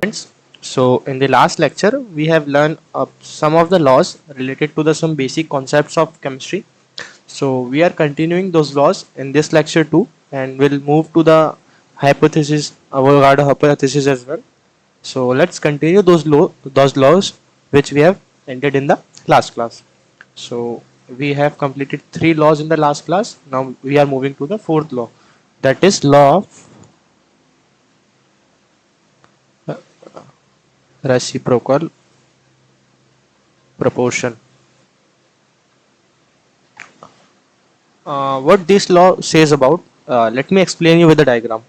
Friends, so in the last lecture we have learned some of the laws related to the some basic concepts of chemistry. So we are continuing those laws in this lecture too, and we'll move to the hypothesis, Avogadro hypothesis as well. So let's continue those laws which we have ended in the last class. So we have completed three laws in the last class. Now we are moving to the fourth law, that is law of reciprocal proportion. What this law says about, let me explain you with the diagram.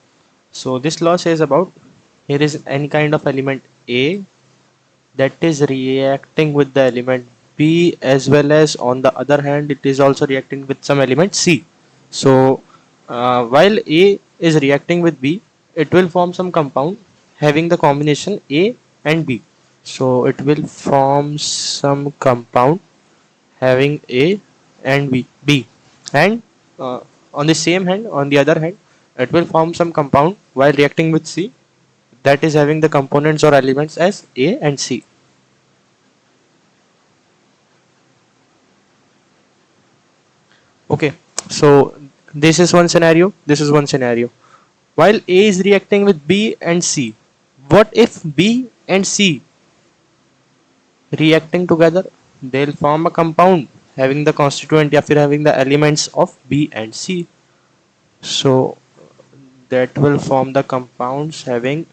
So this law says about, here is any kind of element A that is reacting with the element B, as well as on the other hand it is also reacting with some element C. So while A is reacting with B, it will form some compound having the combination A and B. So it will form some compound having A and B, and on the same hand, on the other hand, it will form some compound while reacting with C that is having the components or elements as A and C. Okay, so this is one scenario. This is one scenario. While A is reacting with B and C, what if B and C reacting together? They'll form a compound having the constituent, or having the elements of B and C. So that will form the compounds having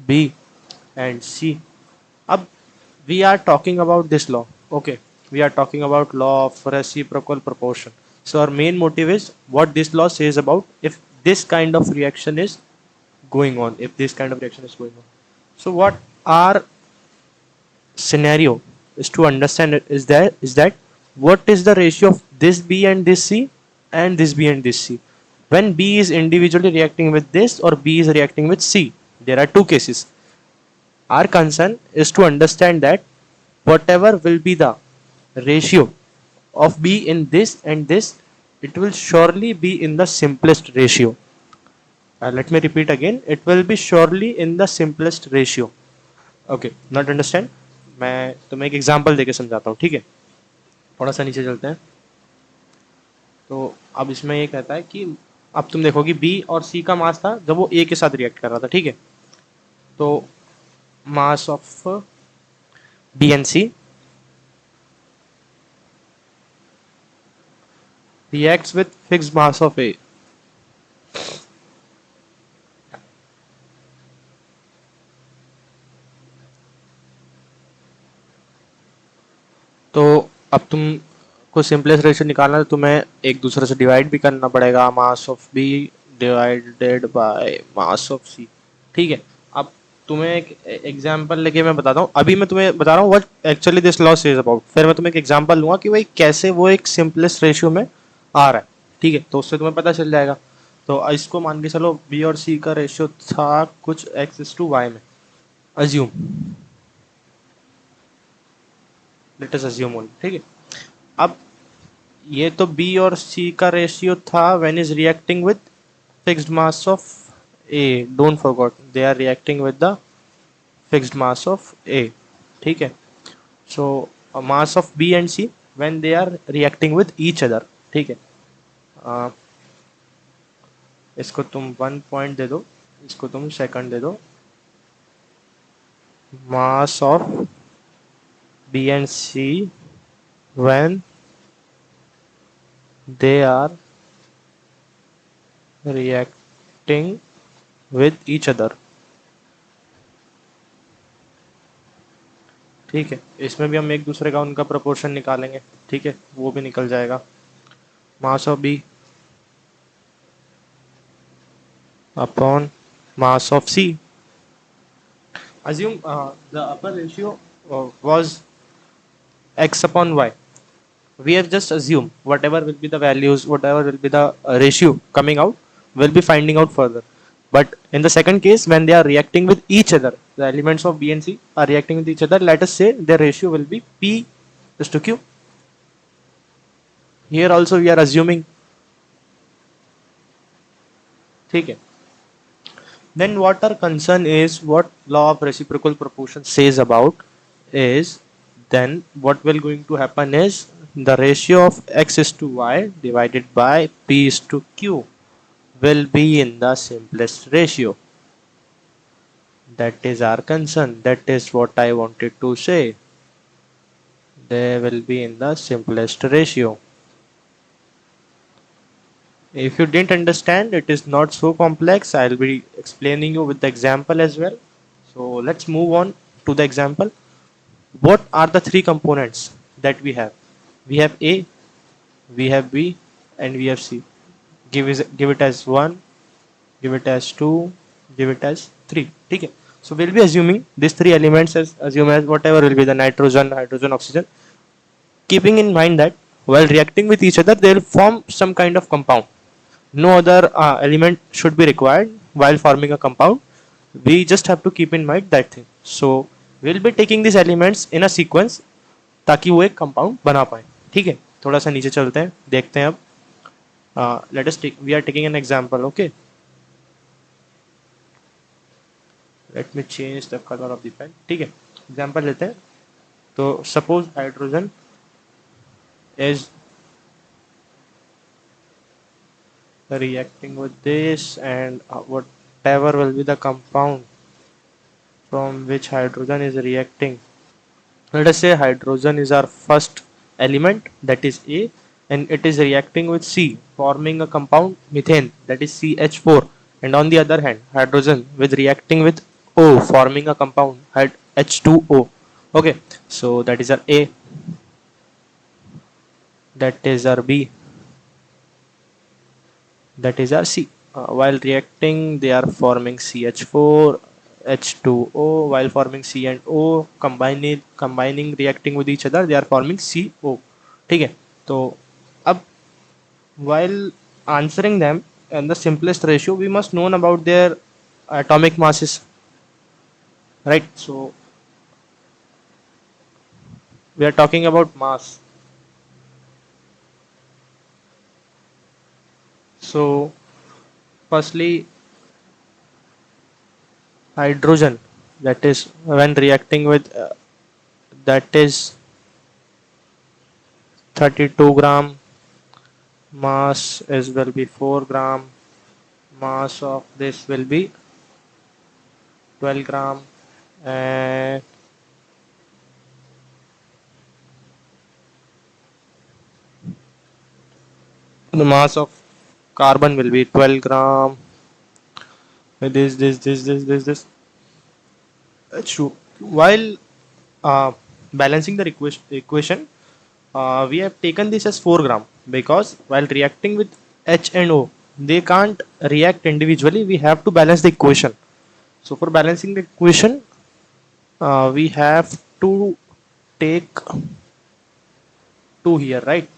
B and C. Ab we are talking about this law. Okay, we are talking about law of reciprocal proportion. So our main motive is what this law says about if this kind of reaction is going on. If this kind of reaction is going on. So what our scenario is to understand it is that what is the ratio of this B and this C and this B and this C when B is individually reacting with this or B is reacting with C. There are two cases. Our concern is to understand that whatever will be the ratio of B in this and this, it will surely be in the simplest ratio. Let me repeat again, it will be surely in the simplest ratio. Okay not understand. मैं तुम्हें एक example देके समझाता हूँ, ठीक है. थोड़ा सा नीचे चलते हैं. तो अब इसमें ये कहता है कि अब तुम देखो कि बी और सी का मास था जब वो ए के साथ रिएक्ट कर रहा था, ठीक है. तो mass of B and C reacts with fixed mass of A. तो अब तुम को सिंपलेस्ट रेशियो निकालना है तो तुम्हें एक दूसरे से डिवाइड भी करना पड़ेगा. Mass of B divided by mass of C, ठीक है. अब तुम्हें एक एग्जांपल लेके मैं बताता हूँ. अभी मैं तुम्हें बता रहा हूँ what actually this law says about. फिर मैं तुम्हें एक एग्जांपल लूंगा कि भाई कैसे वो एक सिंपलेस्ट रेशियो में आ रहा है, ठीक है. तो उससे तुम्हें पता चल जाएगा. तो इसको मान के चलो बी और सी का रेशियो था कुछ एक्स टू वाई में. Assume, let us assume only, ठीक है. अब ये तो बी और सी का रेशियो था when is reacting with fixed mass of A. Don't forgot they are reacting with the fixed mass of A, ठीक है. So mass of B and C when they are reacting with each other, ठीक है. इसको तुम 1 point दे दो, इसको तुम second दे दो. Mass of B and C when they are reacting with each other, ठीक है. इसमें भी हम एक दूसरे का उनका प्रोपोर्शन निकालेंगे, ठीक है. वो भी निकल जाएगा. Mass of B upon mass of C. assume the upper ratio was x upon y. We have just assumed whatever will be the values, whatever will be the ratio coming out, will be finding out further. But in the second case, when they are reacting with each other, the elements of B and C are reacting with each other. Let us say their ratio will be P is to Q. Here also we are assuming, ठीक है. Then what our concern is, what law of reciprocal proportion says about is, then what will going to happen is the ratio of x is to y divided by p is to q will be in the simplest ratio. That is our concern. That is what I wanted to say. They will be in the simplest ratio. If you didn't understand, it is not so complex. I'll be explaining you with the example as well. So let's move on to the example. What are the three components that we have? We have A, we have B, and we have C. Give it as 1, give it as 2, give it as 3. Okay. So we'll be assuming these three elements as assume as whatever will be the nitrogen, hydrogen, oxygen. Keeping in mind that while reacting with each other, they will form some kind of compound. No other element should be required while forming a compound. We just have to keep in mind that thing. So we'll be taking these elements in a sequence ताकि वो एक compound बना पाए. ठीक है, थोड़ा सा नीचे चलते हैं, देखते हैं अब. Let us take we are taking an example. Okay, let me change the colour of the pen. ठीक है, एग्जांपल लेते हैं. तो suppose hydrogen is reacting with this, and whatever will be the compound from which hydrogen is reacting. Let us say hydrogen is our first element, that is A, and it is reacting with C, forming a compound methane, that is CH4. And on the other hand, hydrogen with reacting with O, forming a compound H2O. Okay, so that is our A, that is our B, that is our C. While reacting, they are forming CH4, H2O. While forming C and O, combining reacting with each other, they are forming CO. ठीक है, तो अब while answering them in the simplest ratio, we must know about their atomic masses, right? So we are talking about mass. So firstly, hydrogen, that is when reacting with that is 32 gram, mass is will be 4 gram, mass of this will be 12 gram, and the mass of carbon will be 12 gram. This true. While balancing the equation, we have taken this as 4 gram because while reacting with H and O, they can't react individually. We have to balance the equation. So for balancing the equation, we have to take 2 here, right?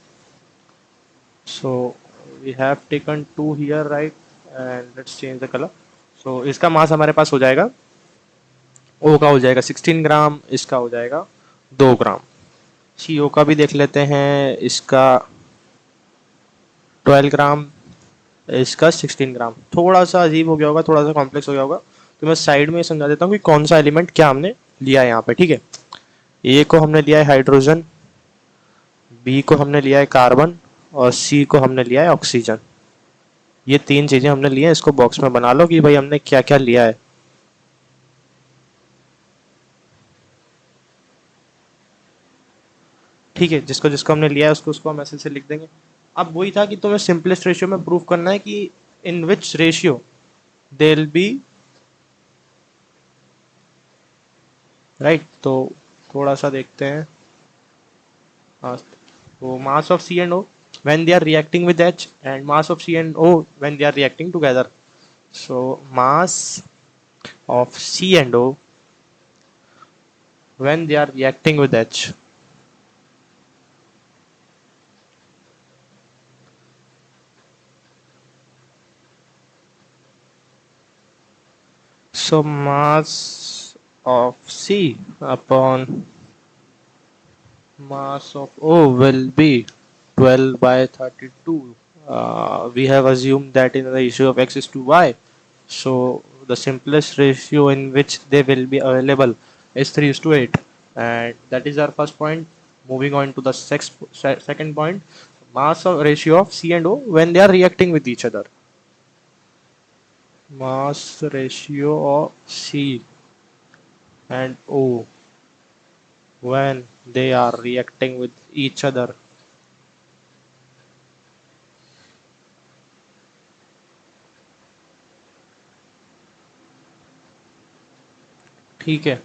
So we have taken 2 here, right? And let's change the color. So इसका मास हमारे पास हो जाएगा, O का हो जाएगा 16 ग्राम, इसका हो जाएगा 2 ग्राम. CO का भी देख लेते हैं, इसका 12 ग्राम, इसका 16 ग्राम. थोड़ा सा अजीब हो गया होगा, थोड़ा सा कॉम्प्लेक्स हो गया होगा, तो मैं साइड में समझा देता हूँ कि कौन सा एलिमेंट क्या हमने लिया है यहाँ पे. ठीक है, ए को हमने लिया है हाइड्रोजन, बी को हमने लिया है कार्बन, और सी को हमने लिया है ऑक्सीजन. ये 3 चीजें हमने लिए हैं. इसको बॉक्स में बना लो कि भाई हमने क्या क्या लिया है. ठीक है, जिसको जिसको हमने लिया है उसको उसको हम ऐसे से लिख देंगे. अब वही था कि तुम्हें सिंपलेस्ट रेशियो में प्रूव करना है कि in which ratio they will be, right. तो थोड़ा सा देखते हैं. हाँ, तो mass of C and O when they are reacting with H, and mass of C and O when they are reacting together. So mass of C and O when they are reacting with H. So mass of C upon mass of O will be 12 by 32. we have assumed that in the ratio of x is to y. So the simplest ratio in which they will be available is 3 is to 8. And that is our first point. Moving on to the second point, mass of ratio of C and O when they are reacting with each other. Mass ratio of C and O when they are reacting with each other. ठीक है,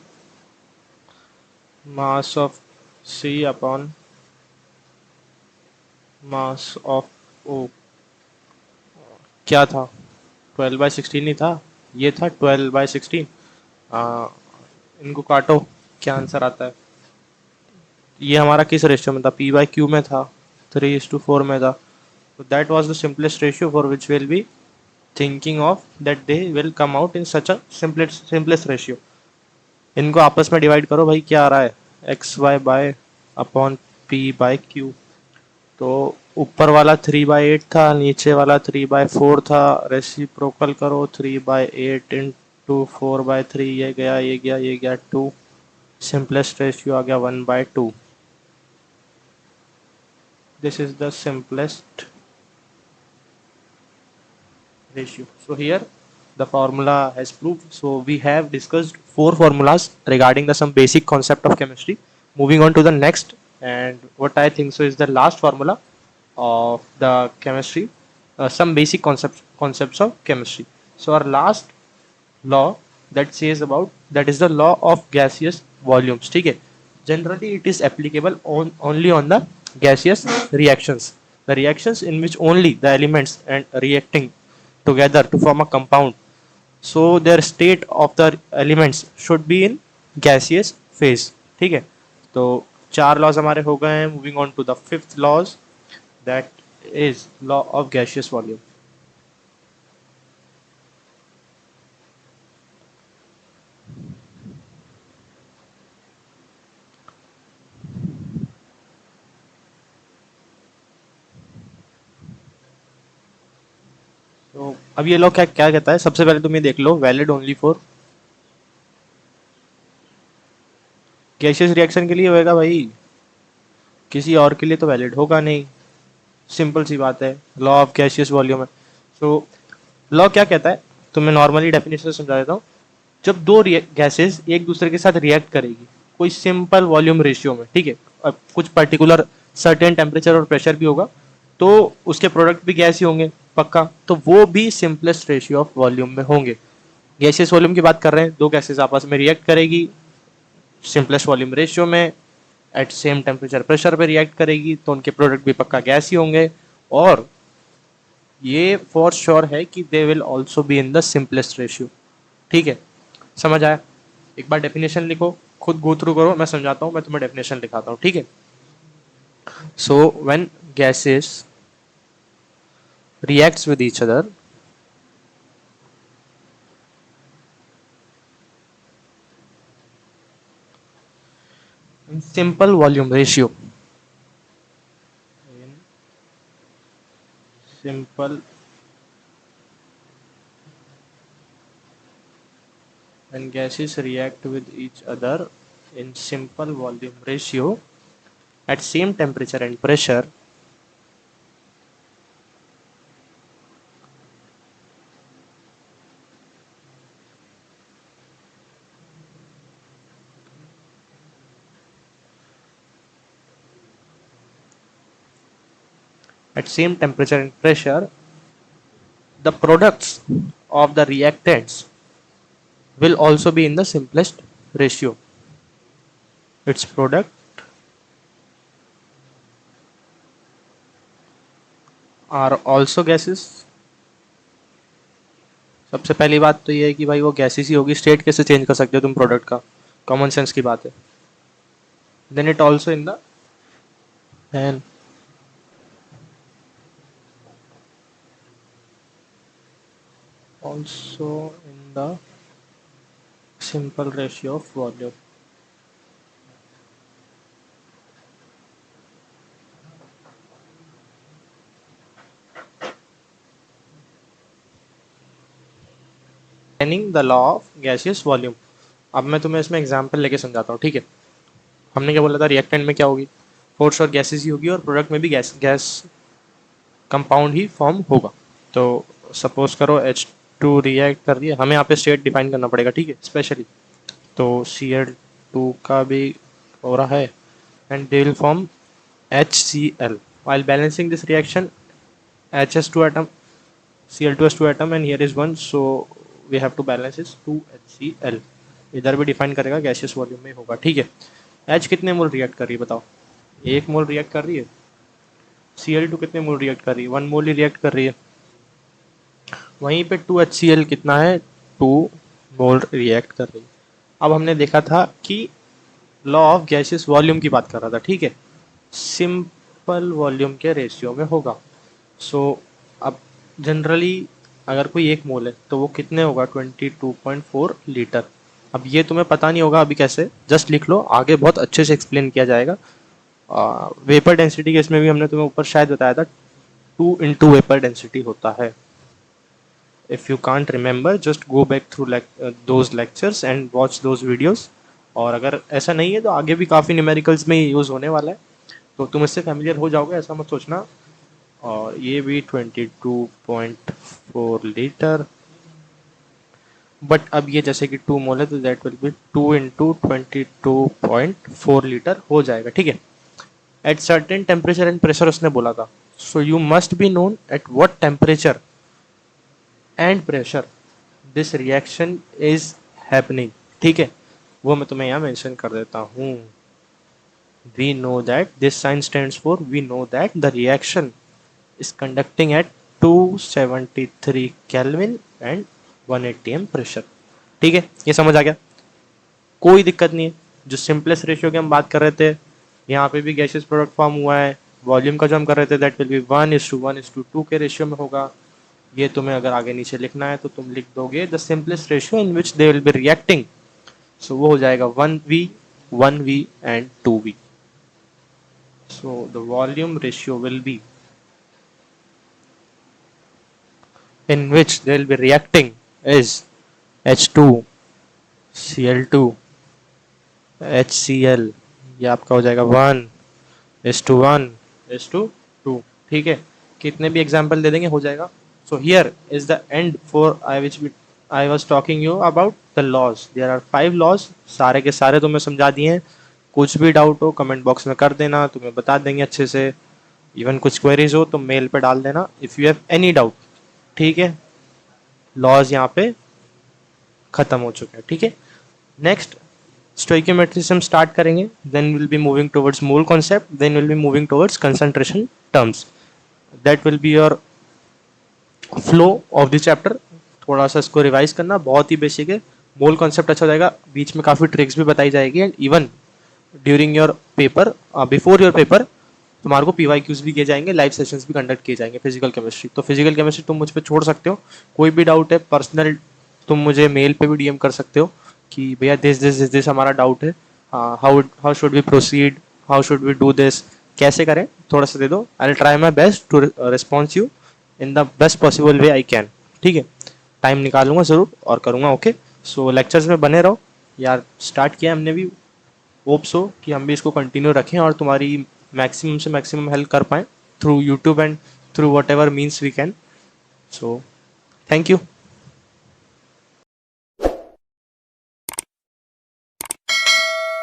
mass of C upon mass of O क्या था? 12/16 ही था, ये था 12/16। इनको काटो, क्या आंसर आता है? ये हमारा किस रेशियो में था? P/Q में था, 3:4 में था। So that was the simplest ratio for which we'll be thinking of that they will come out in such a simplest ratio. इनको आपस में डिवाइड करो भाई, क्या आ रहा है? XY by upon P/Q। तो ऊपर वाला 3/8 था, नीचे वाला 3/4 था, रेसिप्रोकल करो, 3/8 इंटू 4/3, ये गया ये गया ये गया 2, सिंपलेस्ट रेशियो आ गया 1/2। This is the simplest ratio. So here the formula has proved. So we have discussed 4 formulas regarding the some basic concept of chemistry. Moving on to the next, and what I think so is the last formula of the chemistry, some basic concepts of chemistry. So our last law that says about, that is the law of gaseous volumes. ठीक है, generally it is applicable on only on the gaseous reactions, the reactions in which only the elements and reacting together to form a compound, so their state of the elements should be in gaseous phase. ठीक है, तो 4 laws हमारे हो गए हैं। Moving on to the fifth laws, that is law of gaseous volume. तो अब ये लॉ क्या क्या कहता है? सबसे पहले तुम ये देख लो, valid only for gaseous reaction के लिए होएगा भाई, किसी और के लिए तो वैलिड होगा नहीं। सिंपल सी बात है, लॉ ऑफ गैसियस वॉल्यूम है। सो लॉ क्या कहता है, तो मैं नॉर्मली डेफिनेशन समझा देता हूँ। जब दो गैसेस एक दूसरे के साथ रिएक्ट करेगी कोई सिंपल वॉल्यूम रेशियो में, ठीक है, अब कुछ पर्टिकुलर सर्टेन टेम्परेचर और प्रेशर भी होगा, तो उसके प्रोडक्ट भी गैस ही होंगे पक्का, तो वो भी सिंपलेस्ट रेशियो ऑफ वॉल्यूम में होंगे। गैसियस वॉल्यूम की बात कर रहे हैं, दो गैसेस आपस में रिएक्ट करेगी सिंपलेस्ट वॉल्यूम रेशियो में, एट सेम टेम्परेचर प्रेशर पे रिएक्ट करेगी, तो उनके प्रोडक्ट भी पक्का गैस ही होंगे। और ये फॉर श्योर है कि they will also be in the simplest ratio. ठीक है, समझ आया? एक बार डेफिनेशन लिखो, खुद गो थ्रू करो, मैं समझाता हूँ, मैं तुम्हें डेफिनेशन लिखाता हूँ। ठीक है, so when gases reacts with each other, in simple volume ratio, in simple, when gases react with each other in simple volume ratio at same temperature and pressure, at same temperature and pressure, the products of the reactants will also be in the simplest ratio. Its product are also gases. सबसे पहली बात तो ये है कि भाई वो gases ही होगी, स्टेट कैसे चेंज कर सकते हो तुम प्रोडक्ट का? कॉमन सेंस की बात है। Then it also in the an also in the simple ratio of volume. The law of gaseous volume. अब मैं तुम्हें इसमें एग्जांपल लेके समझाता हूँ, ठीक है। हमने क्या बोला था, रिएक्टेंट में क्या होगी, फोर्स और गैसेस ही होगी, और प्रोडक्ट में भी गैस गैस कंपाउंड ही फॉर्म होगा। तो सपोज करो H2 रिएक्ट कर रही है, हमें यहाँ पे स्टेट डिफाइन करना पड़ेगा, ठीक है, स्पेशली। तो Cl2 का भी हो रहा है, and they will form HCl while balancing this reaction. HS2 atom, Cl2s2 atom, and here is one, so we have to balance is 2HCl। इधर भी डिफाइन करेगा, गैसियस वॉल्यूम में होगा, ठीक है। H कितने मोल रिएक्ट कर रही है बताओ, 1 मोल रिएक्ट कर रही है। Cl2 कितने मोल रिएक्ट कर रही है, 1 मोल ही रिएक्ट कर रही है। वहीं पे 2HCl कितना है, 2 मोल रिएक्ट कर रही है। अब हमने देखा था कि लॉ ऑफ गैसियस वॉल्यूम की बात कर रहा था, ठीक है, सिंपल वॉल्यूम के रेशियो में होगा। सो अब जनरली अगर कोई 1 मोल है तो वो कितने होगा, 22.4 लीटर। अब ये तुम्हें पता नहीं होगा अभी कैसे, जस्ट लिख लो, आगे बहुत अच्छे से एक्सप्लेन किया जाएगा। वेपर डेंसिटी केस में भी हमने तुम्हें ऊपर शायद बताया था, 2 × वेपर डेंसिटी होता है। If you can't remember, just go back through those lectures and watch those videos. और अगर ऐसा नहीं है तो आगे भी काफ़ी न्यूमेरिकल्स में यूज़ होने वाला है, तो तुम इससे फैमिलियर हो जाओगे, ऐसा मत सोचना। और ये भी 22.4 लीटर, बट अब ये जैसे कि 2 मोल है तो दैट विल बी 2 × 22.4 लीटर हो जाएगा, ठीक है। At certain temperature and pressure उसने बोला था, so you must be known at what temperature and pressure this reaction is happening, ठीक है। वो मैं तुम्हें यहाँ मेंशन कर देता हूँ। we know that this sign stands for, we know that the reaction is conducting at 273 Kelvin and 180 m pressure, ठीक है। ये समझ आ गया, कोई दिक्कत नहीं है। जो सिंपलेस्ट रेशियो की हम बात कर रहे थे, यहाँ पे भी गैसेस प्रोडक्ट फॉर्म हुआ है, वॉल्यूम का जो हम कर रहे थे दैट विल बी 1:1:2 के रेशियो में होगा। ये तुम्हें अगर आगे नीचे लिखना है तो तुम लिख दोगे the simplest ratio in which they will be reacting, so वो हो जाएगा 1V 1V and 2V। So the volume ratio will be in which they will be reacting is H2 Cl2 HCl, ये आपका हो जाएगा 1:1:2, ठीक है। कितने भी एग्जाम्पल दे देंगे हो जाएगा। So here is the and for I was talking you about the laws. There are 5 laws, सारे के सारे तुम्हें समझा दिए हैं। कुछ भी डाउट हो कमेंट बॉक्स में कर देना, तुम्हें बता देंगे अच्छे से। इवन कुछ क्वेरीज हो तो मेल पे डाल देना if you have any doubt, ठीक है। लॉज यहाँ पे खत्म हो चुके हैं, ठीक है। नेक्स्ट स्टोइकियोमेट्री से हम स्टार्ट करेंगे, then will be moving towards mole concept, then will be moving towards concentration terms. That will be your flow of the chapter. थोड़ा सा इसको रिवाइज करना, बहुत ही बेसिक है। मोल कॉन्सेप्ट अच्छा हो जाएगा, बीच में काफ़ी ट्रिक्स भी बताई जाएगी, and even during your paper, before your paper तुम्हारे को PYQs भी किए जाएंगे, लाइव सेशंस भी कंडक्ट किए जाएंगे फिजिकल केमिस्ट्री। तो फिजिकल केमिस्ट्री तुम मुझ पे छोड़ सकते हो, कोई भी डाउट है पर्सनल तुम मुझे मेल पे भी DM कर सकते हो कि भैया दिस हमारा डाउट है, how should we proceed, how should we do this, कैसे करें, थोड़ा सा दे दो। I will try my best to response you in the best possible way I can, ठीक है। टाइम निकालूंगा ज़रूर और करूँगा, ओके। सो लेक्चर्स में बने रहो यार, स्टार्ट किया हमने भी, होप्स हो कि हम भी इसको कंटिन्यू रखें और तुम्हारी मैक्सिमम से मैक्सिमम हेल्प कर पाएँ through YouTube and through whatever means we can. So thank you.